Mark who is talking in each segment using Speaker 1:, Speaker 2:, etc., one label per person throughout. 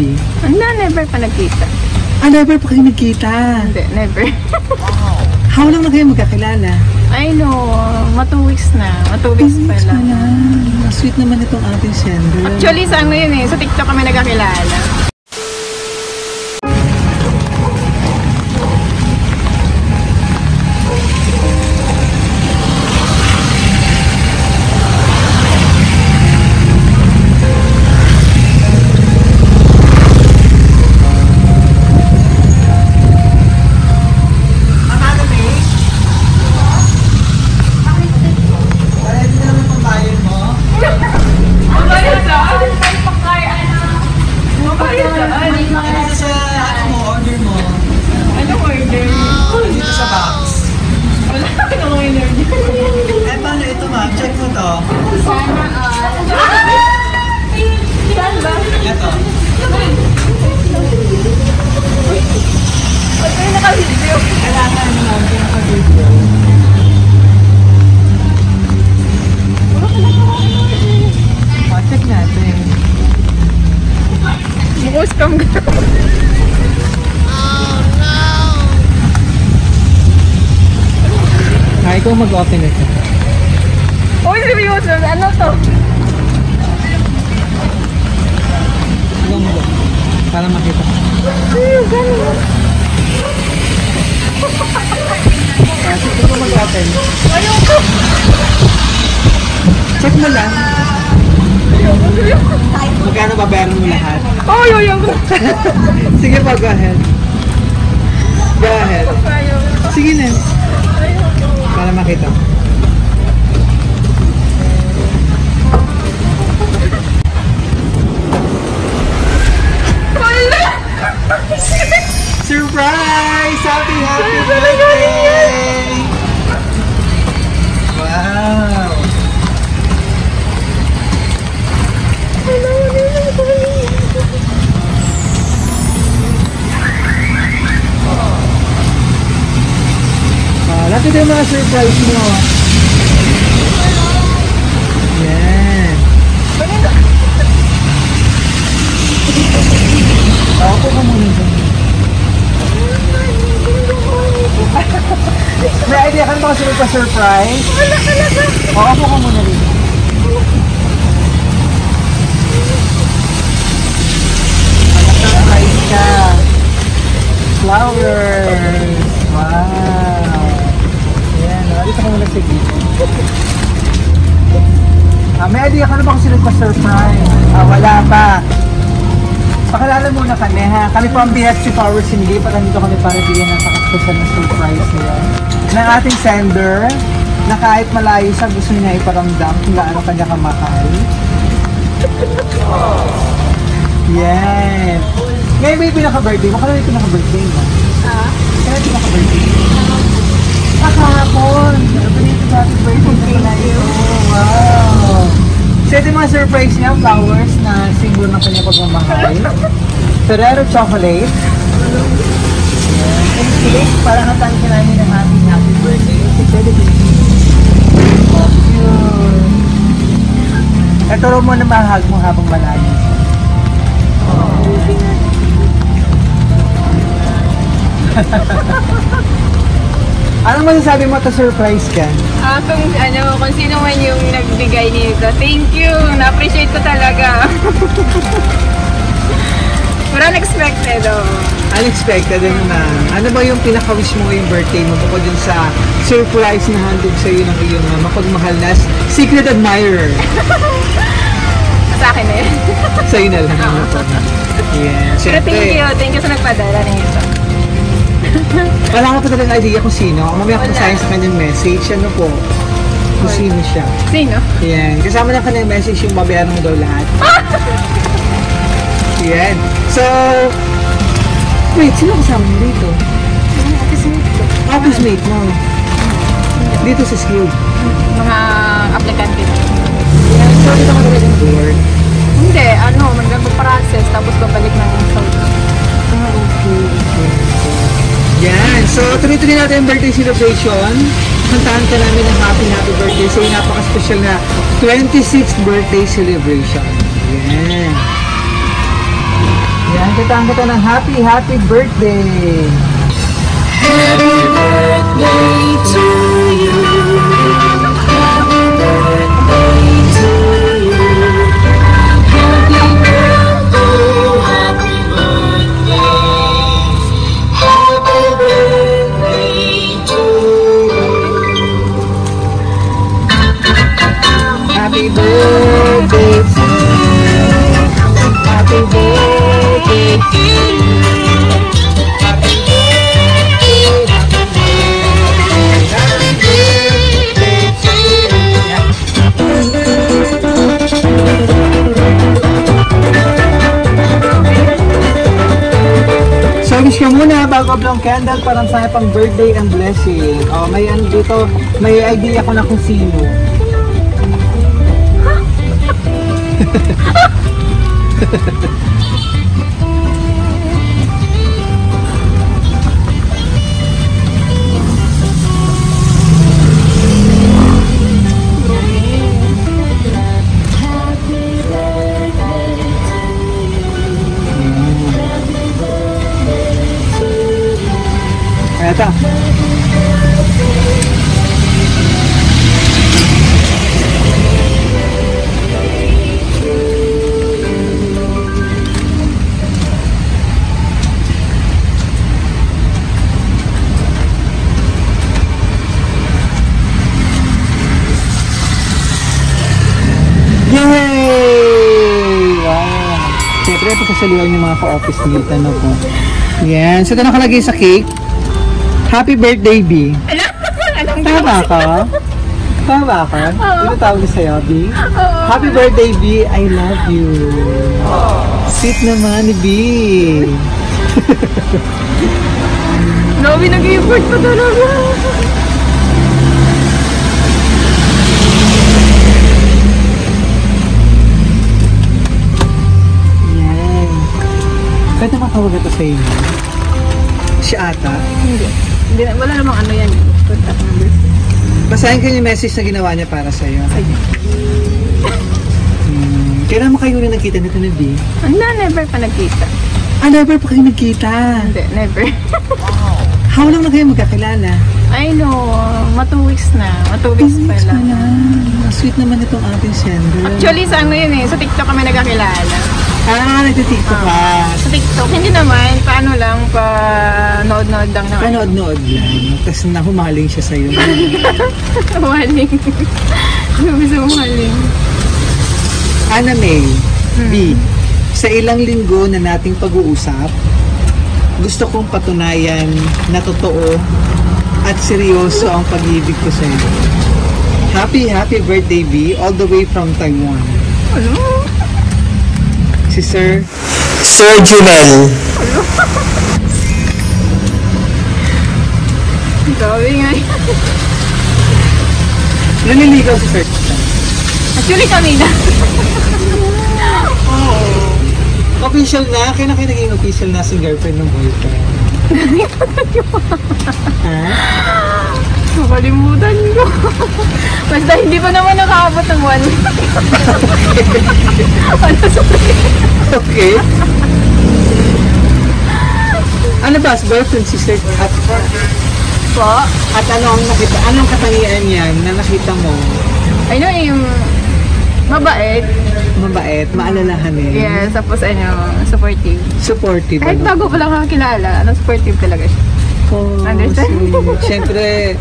Speaker 1: birthday?
Speaker 2: Hindi, never pa nagkita.
Speaker 1: Ah, never pa kayo nagkita?
Speaker 2: Hindi, never.
Speaker 1: How lang na kayo magkakilala?
Speaker 2: I know, 2 weeks na. 2 weeks pa lang.
Speaker 1: Sweet naman itong ating sender.
Speaker 2: Actually, sa ano yun eh, sa TikTok kami nagkakilala.
Speaker 1: Ikaw mag-open ito.
Speaker 2: Uy, seryoso. Ano to?
Speaker 1: Long. Para makita.
Speaker 2: Ay, gano'n.
Speaker 1: Kasi ito mag-open.
Speaker 2: Ayoko.
Speaker 1: Check mo lang. Magkano babayaran mo lahat?
Speaker 2: Oh, ayoko.
Speaker 1: Sige pa, go ahead. Go ahead. Sige na. Para makita. Surprise! Happy birthday! Wow! Lahat ito yung mga surprise mo. Yan. Ako ka muna dyan. May idea ka na ba kasi magpa-surprise?
Speaker 2: Wala talaga.
Speaker 1: Ako ka muna rin. Mag-surprise ka. Flowers. Wow. Ayan, dito ka muna sige. May idea ka na ba kung sino pa-surprise? Wala pa. Pakilala muna kami ha. Kami po ang BFC Powers hindi. Nandito kami para bigyan ng pakaspesyal na surprise nila. Ng ating sender na kahit malayo siya gusto niya iparamdam kung gaano kanya kamahal. Yes. Ngayon ba yung pinaka-birthday mo? Kaya yung pinaka-birthday mo? Kaya yung pinaka-birthday mo? Kahapon! Belated happy birthday na yun! Wow! So ito yung mga surprise niya, flowers na simbolo ng kanyang pagmamahal. Ferrero chocolate. And cake, para katahan ka namin ng happy birthday. Ito rin mo na mahag mo habang malayo. Anong masasabi mo ito surprise ka?
Speaker 2: Kung sino man yung nagbigay nito, thank you! Na-appreciate ko talaga. Pero unexpected,
Speaker 1: Unexpected din na. Ano ba yung pinaka-wish mo ngayong birthday mo bukod dun sa surprise na handog sa'yo ng iyong mapagmahal na secret admirer?
Speaker 2: Sa akin eh.
Speaker 1: Sa'yo na lang. Yes.
Speaker 2: Pero thank you sa nagpadala nito.
Speaker 1: Wala ka pa talagang idea kung sino. Mamaya ko sa kanyang message. Ano po? Kung sino siya.
Speaker 2: Sino?
Speaker 1: Yan. Kasama ng kanyang message yung babayaran mo daw lahat. Yan. So, wait, sino kasama mo dito?
Speaker 2: Office mate ko.
Speaker 1: Office mate mo. Dito sa Skilled.
Speaker 2: Mga aplikante.
Speaker 1: Yan. So, dito ka talaga ng board.
Speaker 2: Hindi, mag-process tapos babalik ng Saudi.
Speaker 1: Okay. Yan. So, tuloy-tuloy natin yung birthday celebration. Kantahan ka namin ng happy birthday sa yung napaka-special na 26th birthday celebration. Yan. Kapitan kita ng happy birthday!
Speaker 3: Happy birthday to you. Happy birthday to you. Happy birthday, happy birthday. Happy birthday to you.
Speaker 1: Happy birthday to you! Happy birthday to you! Wish ka muna bago blong candle parang sa pang birthday and blessing. Oh, may ano dito, may idea ko na kung sino. Eto. Yay! Wow! Siyempre, pagkasaluhan yung mga ka-office mate, ano po. Yan. So, ito nakalagay sa cake. Happy birthday, B. Tama ka? Tama ka? Ito tawag sa'yo, B? Happy birthday, B. I love you. Sweet naman ni B.
Speaker 2: Grabe, nag-effort pa talaga.
Speaker 1: Yan. Pwede matawag ito sa inyo? Si Ata?
Speaker 2: Hindi na, wala namang ano yan. Contact numbers.
Speaker 1: Basahin ko yung message na ginawa niya para sa'yo.
Speaker 2: Sige.
Speaker 1: Kailan mo kayo rin nagkita nito na B?
Speaker 2: Never pa nagkita.
Speaker 1: Never pa kayo nagkita?
Speaker 2: Hindi, never.
Speaker 1: How long na kayo magkakilala?
Speaker 2: I know, 2 weeks na. 2 weeks pa lang.
Speaker 1: Sweet naman itong ating sender.
Speaker 2: Actually, sa ano yun eh, sa TikTok kami nagkakilala.
Speaker 1: Nagtitiktok ka.
Speaker 2: Sa TikTok, hindi naman, paano lang, pa nood-nood lang naman.
Speaker 1: Panood-nood lang. Tapos nahumaling siya sa'yo.
Speaker 2: Maling. Sabi sa maling.
Speaker 1: Ana May, B, sa ilang linggo na nating pag-uusap, gusto kong patunayan na totoo at seryoso ang pag-ibig ko sa'yo. Happy birthday, B, all the way from Taiwan.
Speaker 2: Ano?
Speaker 1: Si Sir
Speaker 3: Junel.
Speaker 2: Grabe nga yun.
Speaker 1: Naliligaw si Sir.
Speaker 2: Actually, kami na.
Speaker 1: Official na? Kaya na kayo naging official na si girlfriend ng boyfriend? Ha?
Speaker 2: Nakalimutan ko. Basta hindi pa naman nakaabot ng 1 week. Ano sorry?
Speaker 1: Okay. Ano ba? Boyfriend si Sir at
Speaker 2: Po?
Speaker 1: At anong katangian yan na nakita mo?
Speaker 2: I know yung mabait.
Speaker 1: Mabait, maalalahanin.
Speaker 2: Yes, tapos supportive.
Speaker 1: Supportive.
Speaker 2: Kahit bago pa lang kakilala, supportive talaga siya.
Speaker 1: Oh,
Speaker 2: Understand?
Speaker 1: Siyempre,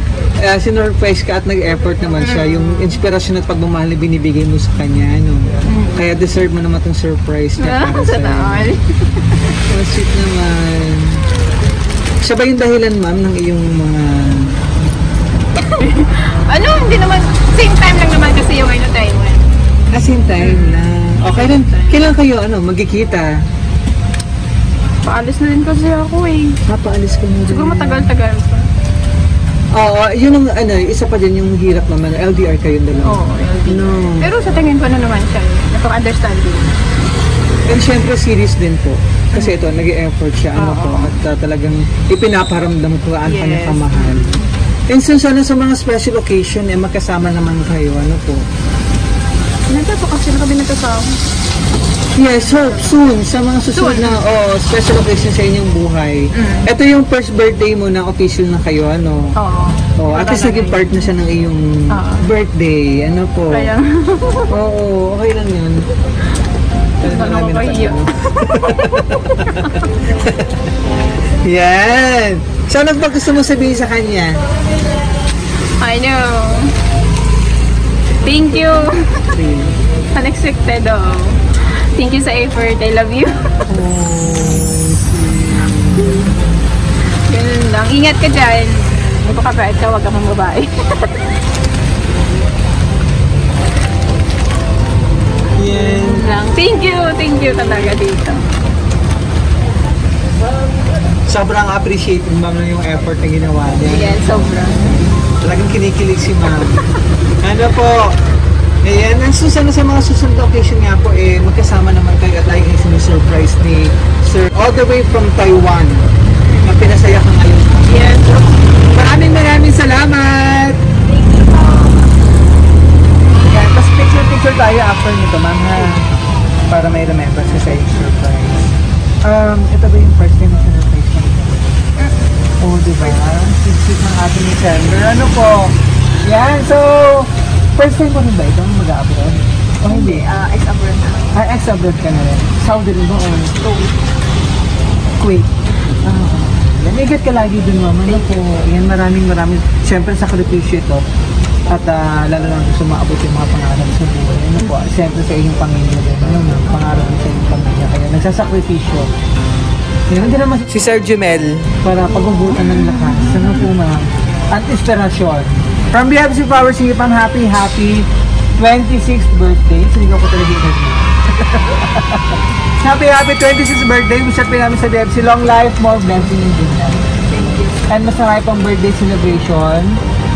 Speaker 1: sinurprise ka at nag-effort naman siya. Yung inspirasyon at pagmamahal na binibigay mo sa kanya, no? Kaya deserve mo naman itong surprise niya para
Speaker 2: Sa
Speaker 1: sa'yo.
Speaker 2: taon.
Speaker 1: Oh, sweet naman. Siya ba yung dahilan, ma'am, ng iyong mga...
Speaker 2: Hindi naman, same time lang naman kasi yung Taiwan.
Speaker 1: Same time na... Okay lang. Kailan kayo, magkikita?
Speaker 2: Paalis na din kasi ako eh.
Speaker 1: Papaalis ko mo
Speaker 2: Siguro matagal-tagal pa.
Speaker 1: Oo, yun ang isa pa din yung hirap naman. LDR kayong dalawa.
Speaker 2: Oo, LDR.
Speaker 1: No.
Speaker 2: Pero sa tingin ko na naman siya. Napaka-understanding.
Speaker 1: And syempre serious din po. Kasi ito, nag-e-effort siya, at talagang ipinaparamdam ko ang kanyang kamahal. And so, sana sa mga special occasion, magkasama naman kayo, ano po?
Speaker 2: Nagkapa kasi na kami nagkasama.
Speaker 1: Yes, hope soon sa mga susunod na special occasion sa inyong buhay. Ito yung first birthday mo na official na kayo, ano?
Speaker 2: Oo.
Speaker 1: Oh, at least naging part na siya ng iyong birthday. Ano po?
Speaker 2: Kaya,
Speaker 1: Oo, okay lang yun.
Speaker 2: nakakahiya.
Speaker 1: Yan. So, ano ba gusto mo sabihin sa kanya?
Speaker 2: I know. Thank you. Unexpected, oh. Thank you sa effort. I love you. Ganun lang. Ingat ka dyan. Magpakabait ka, huwag ka mang babae.
Speaker 1: Yan.
Speaker 2: Lang. Thank you talaga dito.
Speaker 1: Sobrang appreciated, ma'am, na yung effort na ginawa niya.
Speaker 2: Yan, sobrang.
Speaker 1: Talagang kinikilig si ma'am. Ano po? Ayan, ang susunod sa mga susunod na occasion nga po, magkasama naman kayo at lagi kayo sinu-surprise ni Sir all the way from Taiwan na pinasaya ka ngayon.
Speaker 2: Yes.
Speaker 1: Maraming salamat!
Speaker 2: Thank you po.
Speaker 1: Ayan, tapos picture tayo after nito, ma'am, ha? Para may remembrance sa yung surprise. Ito ba yung first time na surprise mo? Oh, diba? Sweet ng ating December. Ano po? Yan, so, first time mo rin ba ito mag-abroad? O hindi?
Speaker 2: Ex-abroad na.
Speaker 1: Ex-abroad ka na rin. Saudi rin ba? O Kuwait? Ingat ka lagi dun, mama. Ano po? Yan, maraming. Siyempre, sakripisyo ito. At lalo lang gusto maabot yung mga pangarap sa buhay. Ano po? Siyempre sa inyong pamilya din. Ano mo? Pangarap din sa inyong pamilya. Kaya nagsasakripisyo. Yan, hindi naman si Sir Jumel para pagbubutan ng lakas. Ano po, ma'am? At inspirasyon. From BFC Power Singipang happy 26th birthday. Sinigaw ko talaga yung happy 26th birthday. Wish natin namin sa BFC long life, more blessing in business.
Speaker 2: Thank you.
Speaker 1: And masarap pang birthday celebration.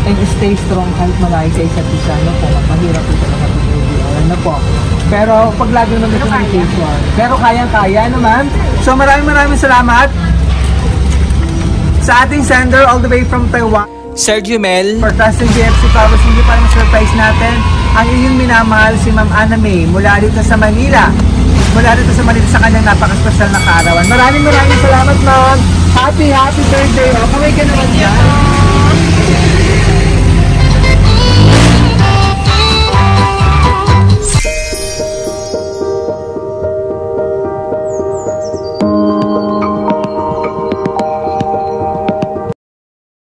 Speaker 1: And stay strong kahit malayo sa isa't isa. Ano po, mahirap po talaga ito. Ano po. Pero pag lagi naman ito communication. Pero kayang-kaya naman. So maraming salamat sa ating sender all the way from Taiwan. Sir Jumel. For trusting BFC Power Hindi para ma-surprise natin ang inyong minamahal si Ma'am Ana May mula dito sa Manila. Sa kanyang napaka-special na kaarawan. Maraming salamat, ma'am. Happy birthday. Kamay ka naman dyan.